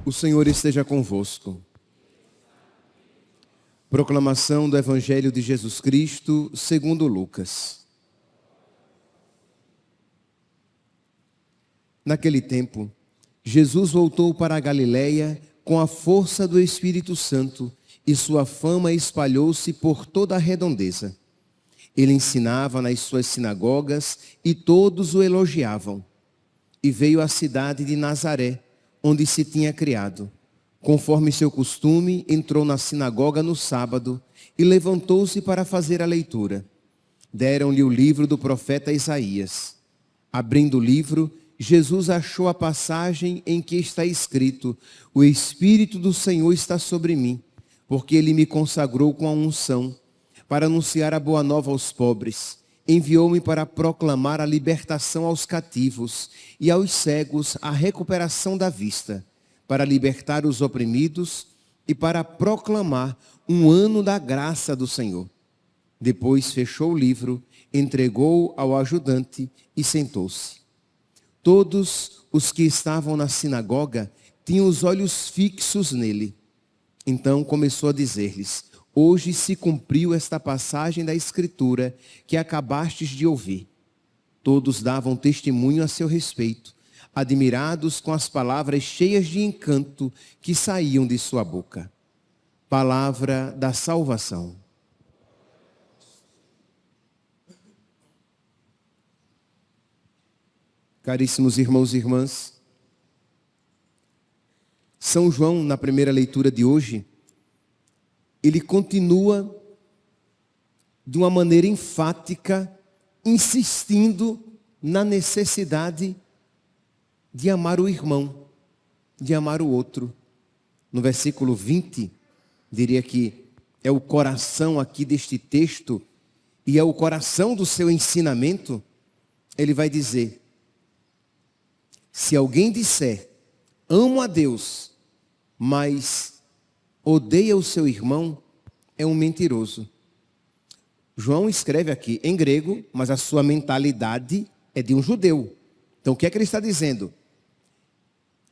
O Senhor esteja convosco. Proclamação do Evangelho de Jesus Cristo, segundo Lucas. Naquele tempo, Jesus voltou para a Galiléia com a força do Espírito Santo e sua fama espalhou-se por toda a redondeza. Ele ensinava nas suas sinagogas e todos o elogiavam. E veio à cidade de Nazaré, onde se tinha criado. Conforme seu costume, entrou na sinagoga no sábado e levantou-se para fazer a leitura. Deram-lhe o livro do profeta Isaías. Abrindo o livro, Jesus achou a passagem em que está escrito: O Espírito do Senhor está sobre mim, porque ele me consagrou com a unção, para anunciar a boa nova aos pobres. Enviou-me para proclamar a libertação aos cativos e aos cegos a recuperação da vista, para libertar os oprimidos e para proclamar um ano da graça do Senhor. Depois fechou o livro, entregou-o ao ajudante e sentou-se. Todos os que estavam na sinagoga tinham os olhos fixos nele. Então começou a dizer-lhes: Hoje se cumpriu esta passagem da Escritura que acabastes de ouvir. Todos davam testemunho a seu respeito, admirados com as palavras cheias de encanto que saíam de sua boca. Palavra da salvação. Caríssimos irmãos e irmãs, São João, na primeira leitura de hoje, ele continua de uma maneira enfática, insistindo na necessidade de amar o irmão, de amar o outro. No versículo 20, diria que é o coração aqui deste texto, e é o coração do seu ensinamento. Ele vai dizer: se alguém disser, amo a Deus, mas odeia o seu irmão, é um mentiroso. João escreve aqui em grego, mas a sua mentalidade é de um judeu. Então o que é que ele está dizendo?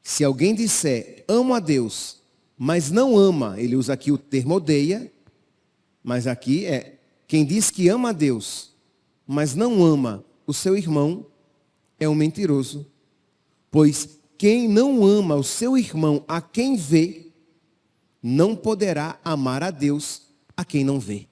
Se alguém disser, amo a Deus, mas não ama, ele usa aqui o termo odeia, mas aqui é quem diz que ama a Deus, mas não ama o seu irmão, é um mentiroso. Pois quem não ama o seu irmão a quem vê, não poderá amar a Deus a quem não vê.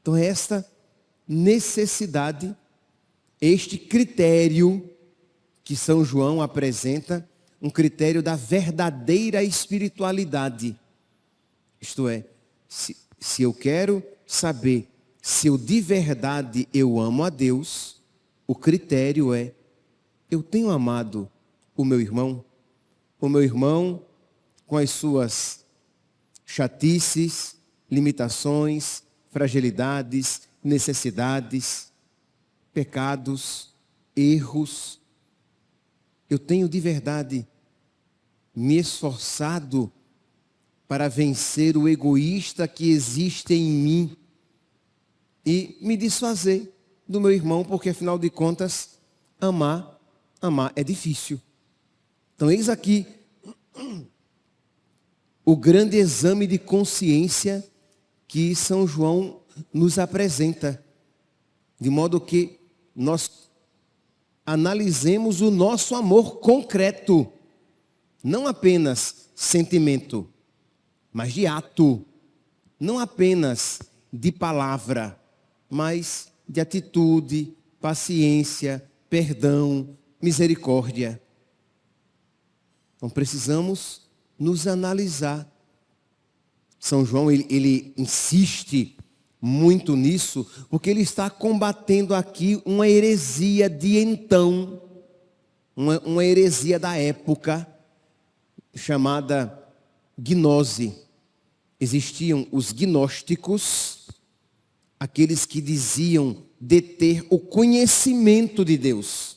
Então esta necessidade, este critério que São João apresenta, um critério da verdadeira espiritualidade. Isto é, se eu quero saber se eu de verdade eu amo a Deus, o critério é: eu tenho amado o meu irmão com as suas chatices, limitações, fragilidades, necessidades, pecados, erros. Eu tenho de verdade me esforçado para vencer o egoísta que existe em mim e me desfazer do meu irmão, porque afinal de contas, amar é difícil. Então eis aqui o grande exame de consciência que São João nos apresenta, de modo que nós analisemos o nosso amor concreto, não apenas sentimento, mas de ato, não apenas de palavra, mas de atitude, paciência, perdão, misericórdia. Então precisamos nos analisar. São João, ele insiste muito nisso, porque ele está combatendo aqui uma heresia de então, uma heresia da época, chamada gnose. Existiam os gnósticos, aqueles que diziam deter o conhecimento de Deus.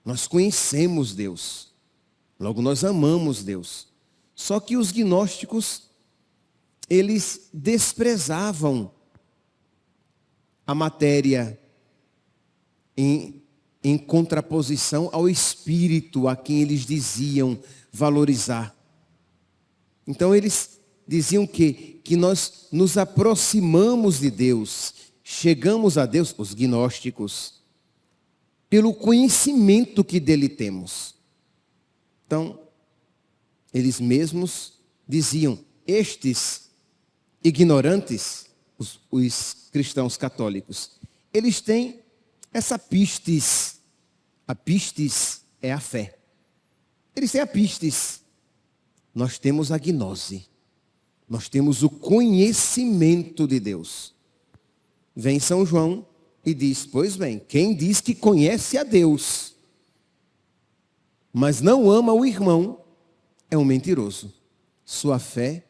Nós conhecemos Deus, logo nós amamos Deus. Só que os gnósticos, eles desprezavam a matéria em contraposição ao espírito a quem eles diziam valorizar. Então eles diziam que nós nos aproximamos de Deus, chegamos a Deus, os gnósticos, pelo conhecimento que dele temos. Então, eles mesmos diziam, estes ignorantes, os cristãos católicos, eles têm essa pistis. A pistis é a fé. Eles têm a pistis. Nós temos a gnose. Nós temos o conhecimento de Deus. Vem São João e diz, pois bem, quem diz que conhece a Deus, mas não ama o irmão, é um mentiroso. Sua fé,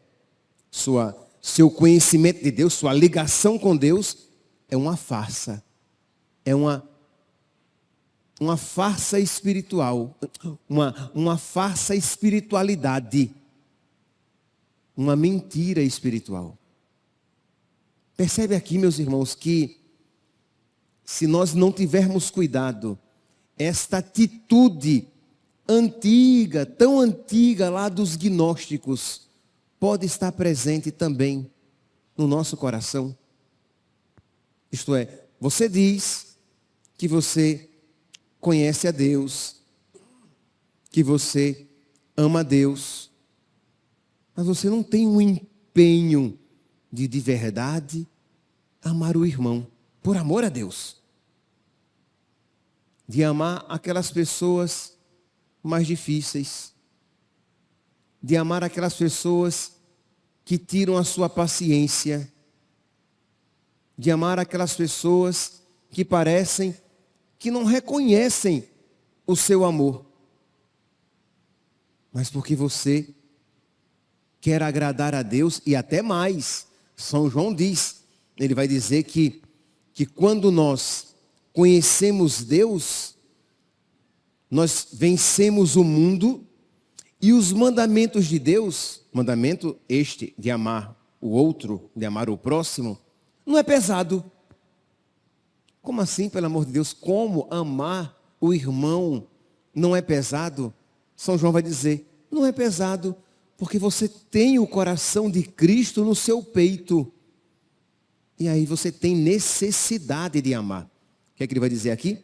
seu conhecimento de Deus, sua ligação com Deus, é uma farsa. É uma farsa espiritual, uma farsa espiritualidade, uma mentira espiritual. Percebe aqui, meus irmãos, que se nós não tivermos cuidado, esta atitude antiga, tão antiga lá dos gnósticos, pode estar presente também no nosso coração. Isto é, você diz que você conhece a Deus, que você ama a Deus, mas você não tem um empenho de verdade amar o irmão, por amor a Deus. De amar aquelas pessoas mais difíceis, de amar aquelas pessoas que tiram a sua paciência, de amar aquelas pessoas que parecem que não reconhecem o seu amor, mas porque você quer agradar a Deus e até mais. São João diz, ele vai dizer que quando nós conhecemos Deus, nós vencemos o mundo e os mandamentos de Deus, mandamento este de amar o outro, de amar o próximo, não é pesado. Como assim, pelo amor de Deus? Como amar o irmão não é pesado? São João vai dizer, não é pesado, porque você tem o coração de Cristo no seu peito. E aí você tem necessidade de amar. O que é que ele vai dizer aqui?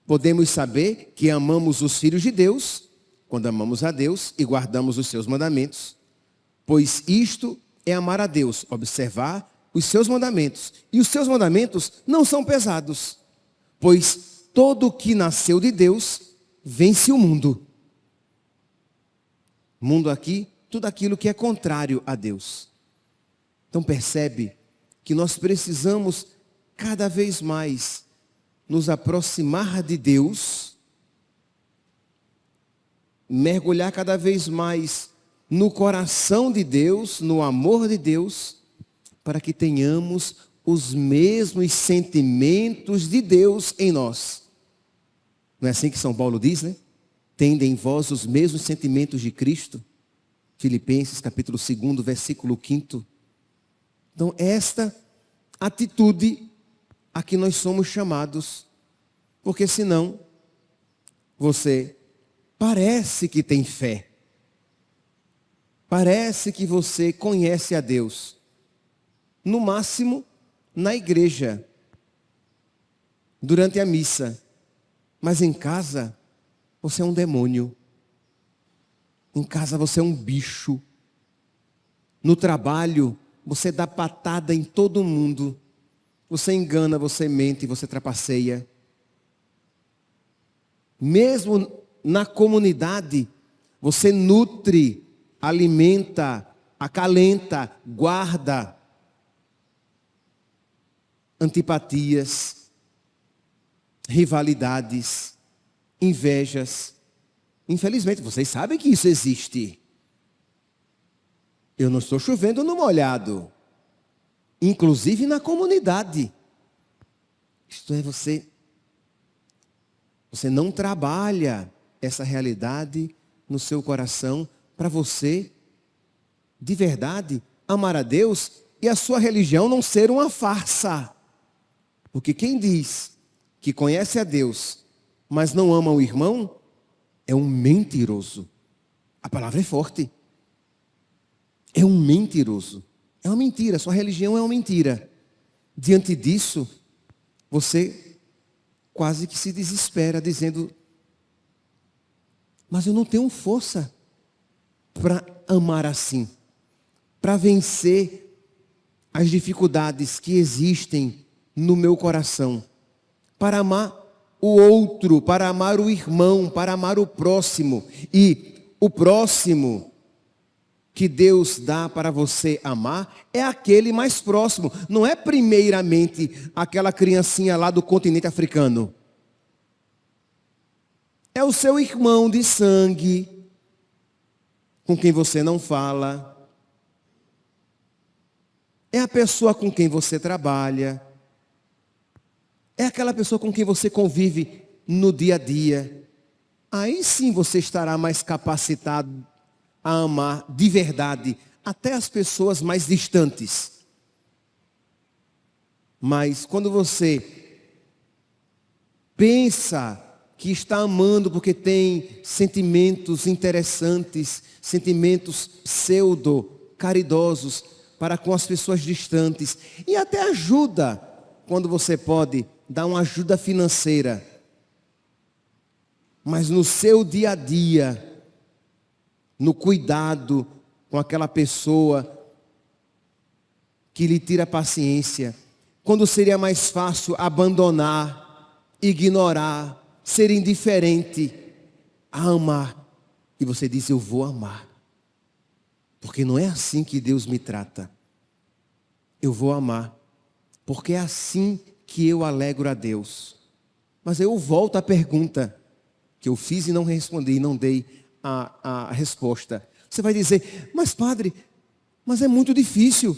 Podemos saber que amamos os filhos de Deus, quando amamos a Deus e guardamos os seus mandamentos. Pois isto é amar a Deus, observar os seus mandamentos. E os seus mandamentos não são pesados, pois todo o que nasceu de Deus vence o mundo. Mundo aqui, tudo aquilo que é contrário a Deus. Então percebe que nós precisamos cada vez mais nos aproximar de Deus, mergulhar cada vez mais no coração de Deus, no amor de Deus, para que tenhamos os mesmos sentimentos de Deus em nós. Não é assim que São Paulo diz, né? Tende em vós os mesmos sentimentos de Cristo. Filipenses capítulo 2, versículo 5. Então, esta atitude a que nós somos chamados, porque senão você parece que tem fé, parece que você conhece a Deus, no máximo na igreja, durante a missa, mas em casa você é um demônio, em casa você é um bicho, no trabalho você dá patada em todo mundo, você engana, você mente, você trapaceia. Mesmo na comunidade, você nutre, alimenta, acalenta, guarda antipatias, rivalidades, invejas. Infelizmente, vocês sabem que isso existe. Eu não estou chovendo no molhado. inclusive na comunidade. Isto é, você não trabalha essa realidade no seu coração para você, de verdade, amar a Deus e a sua religião não ser uma farsa. Porque quem diz que conhece a Deus, mas não ama o irmão, é um mentiroso. A palavra é forte. É um mentiroso. É uma mentira, sua religião é uma mentira. Diante disso, você quase que se desespera, dizendo: mas eu não tenho força para amar assim, para vencer as dificuldades que existem no meu coração, para amar o outro, para amar o irmão, para amar o próximo. E o próximo que Deus dá para você amar é aquele mais próximo. Não é primeiramente aquela criancinha lá do continente africano. É o seu irmão de sangue, com quem você não fala. É a pessoa com quem você trabalha. É aquela pessoa com quem você convive no dia a dia. Aí sim você estará mais capacitado a amar de verdade até as pessoas mais distantes. Mas quando você pensa que está amando porque tem sentimentos interessantes, sentimentos pseudo-caridosos para com as pessoas distantes, e até ajuda, quando você pode dar uma ajuda financeira, mas no seu dia a dia, no cuidado com aquela pessoa que lhe tira a paciência, quando seria mais fácil abandonar, ignorar, ser indiferente, a amar. E você diz: eu vou amar. Porque não é assim que Deus me trata. Eu vou amar. Porque é assim que eu alegro a Deus. Mas eu volto à pergunta que eu fiz e não respondi, não dei a resposta. Você vai dizer: mas padre, mas é muito difícil.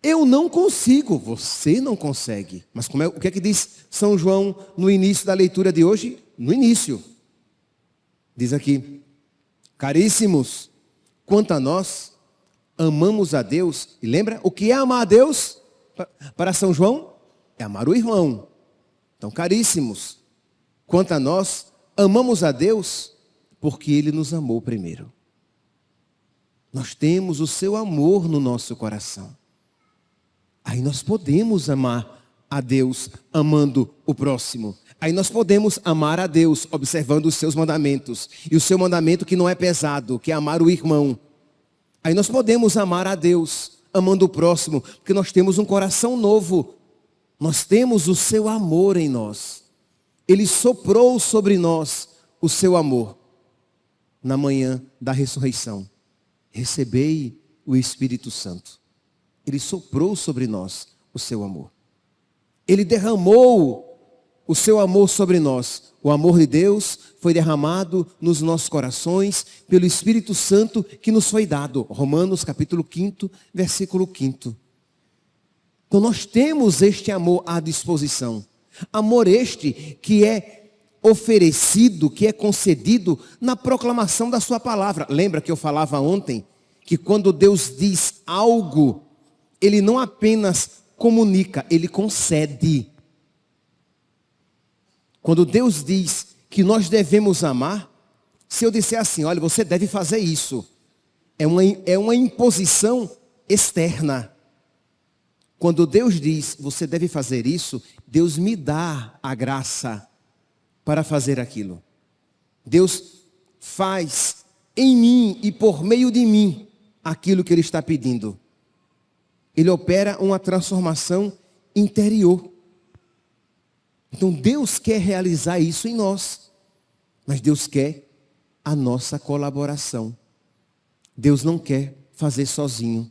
Eu não consigo. Você não consegue. Mas o que é que diz São João no início da leitura de hoje? No início. Diz aqui: caríssimos, quanto a nós, amamos a Deus. E lembra, o que é amar a Deus? Para São João, é amar o irmão. Então, caríssimos, quanto a nós, amamos a Deus porque Ele nos amou primeiro. Nós temos o seu amor no nosso coração. Aí nós podemos amar a Deus amando o próximo. Aí nós podemos amar a Deus observando os seus mandamentos. E o seu mandamento que não é pesado, que é amar o irmão. Aí nós podemos amar a Deus amando o próximo, porque nós temos um coração novo. Nós temos o seu amor em nós. Ele soprou sobre nós o seu amor na manhã da ressurreição. Recebei o Espírito Santo. Ele soprou sobre nós o seu amor. Ele derramou o seu amor sobre nós. O amor de Deus foi derramado nos nossos corações pelo Espírito Santo que nos foi dado. Romanos capítulo 5, versículo 5. Então nós temos este amor à disposição. Amor este que é oferecido, que é concedido na proclamação da sua palavra. Lembra que eu falava ontem que quando Deus diz algo, Ele não apenas comunica, Ele concede. Quando Deus diz que nós devemos amar, se eu disser assim: olha, você deve fazer isso, é uma imposição externa. Quando Deus diz: você deve fazer isso, Deus me dá a graça para fazer aquilo. Deus faz em mim e por meio de mim aquilo que Ele está pedindo. Ele opera uma transformação interior. Então Deus quer realizar isso em nós. Mas Deus quer a nossa colaboração. Deus não quer fazer sozinho.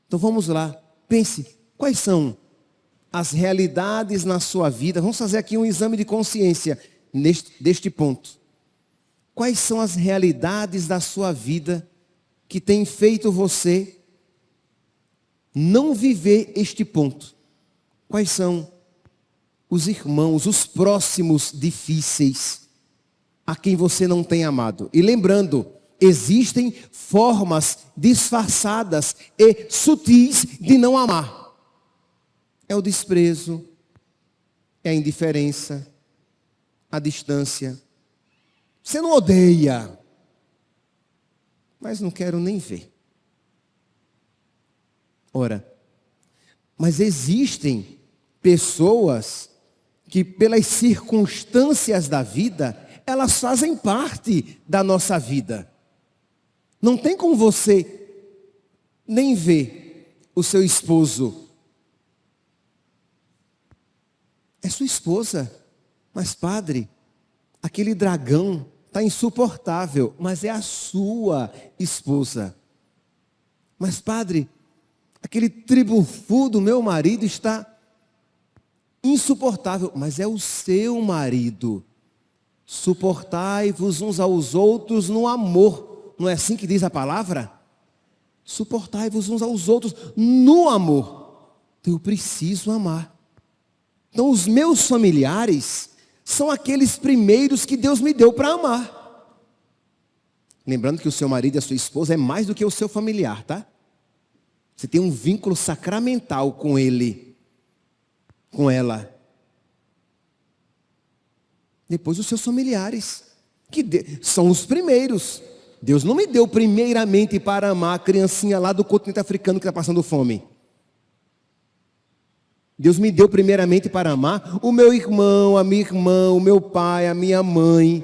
Então vamos lá, pense, quais são as realidades na sua vida? Vamos fazer aqui um exame de consciência deste ponto. Quais são as realidades da sua vida que têm feito você não viver este ponto, quais são os irmãos, os próximos difíceis a quem você não tem amado? E lembrando, existem formas disfarçadas e sutis de não amar. É o desprezo, é a indiferença, a distância. Você não odeia, mas não quero nem ver. Ora, mas existem pessoas que pelas circunstâncias da vida, elas fazem parte da nossa vida. Não tem como você nem ver o seu esposo. É sua esposa. Mas padre, aquele dragão está insuportável, mas é a sua esposa. Mas padre, aquele tribufudo, meu marido, está insuportável, mas é o seu marido. Suportai-vos uns aos outros no amor. Não é assim que diz a palavra? Suportai-vos uns aos outros no amor. Eu preciso amar. Então os meus familiares são aqueles primeiros que Deus me deu para amar. Lembrando que o seu marido e a sua esposa é mais do que o seu familiar, tá? Você tem um vínculo sacramental com ele, com ela. Depois os seus familiares, que são os primeiros. Deus não me deu primeiramente para amar a criancinha lá do continente africano que está passando fome. Deus me deu primeiramente para amar o meu irmão, a minha irmã, o meu pai, a minha mãe.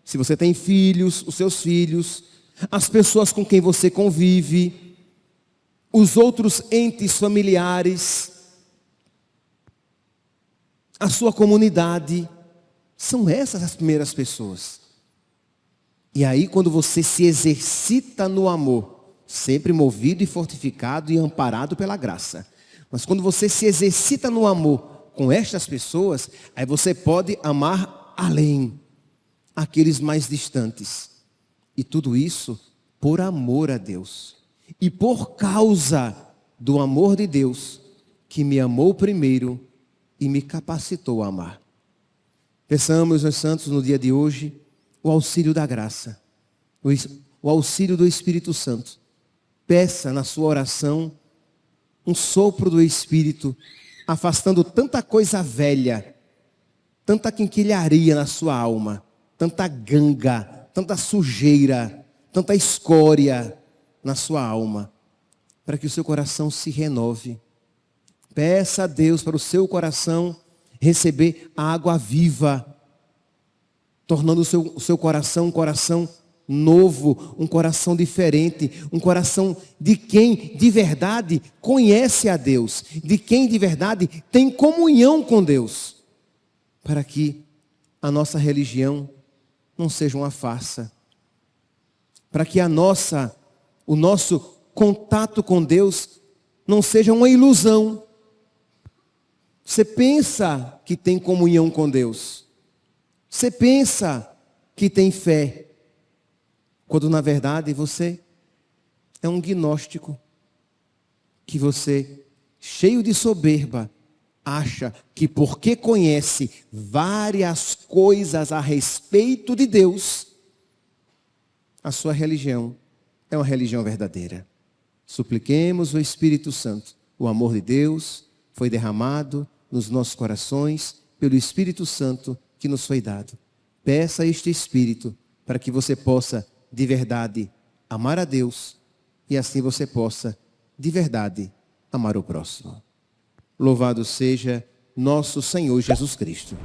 Se você tem filhos, os seus filhos, as pessoas com quem você convive, os outros entes familiares, a sua comunidade. São essas as primeiras pessoas. E aí quando você se exercita no amor, sempre movido e fortificado e amparado pela graça. Mas quando você se exercita no amor com estas pessoas, aí você pode amar além, aqueles mais distantes. E tudo isso por amor a Deus. E por causa do amor de Deus, que me amou primeiro e me capacitou a amar. Peçamos, meus santos, no dia de hoje, o auxílio da graça, o auxílio do Espírito Santo. Peça na sua oração um sopro do Espírito, afastando tanta coisa velha, tanta quinquilharia na sua alma, tanta ganga, tanta sujeira, tanta escória na sua alma, para que o seu coração se renove. Peça a Deus para o seu coração receber a água viva, tornando o seu coração um coração novo, um coração diferente, um coração de quem de verdade conhece a Deus, de quem de verdade tem comunhão com Deus, para que a nossa religião não seja uma farsa, para que o nosso contato com Deus não seja uma ilusão. Você pensa que tem comunhão com Deus, você pensa que tem fé, quando na verdade você é um gnóstico, que você, cheio de soberba, acha que porque conhece várias coisas a respeito de Deus, a sua religião é uma religião verdadeira. Supliquemos o Espírito Santo. O amor de Deus foi derramado nos nossos corações pelo Espírito Santo que nos foi dado. Peça este Espírito para que você possa de verdade amar a Deus e assim você possa de verdade amar o próximo. Louvado seja nosso Senhor Jesus Cristo.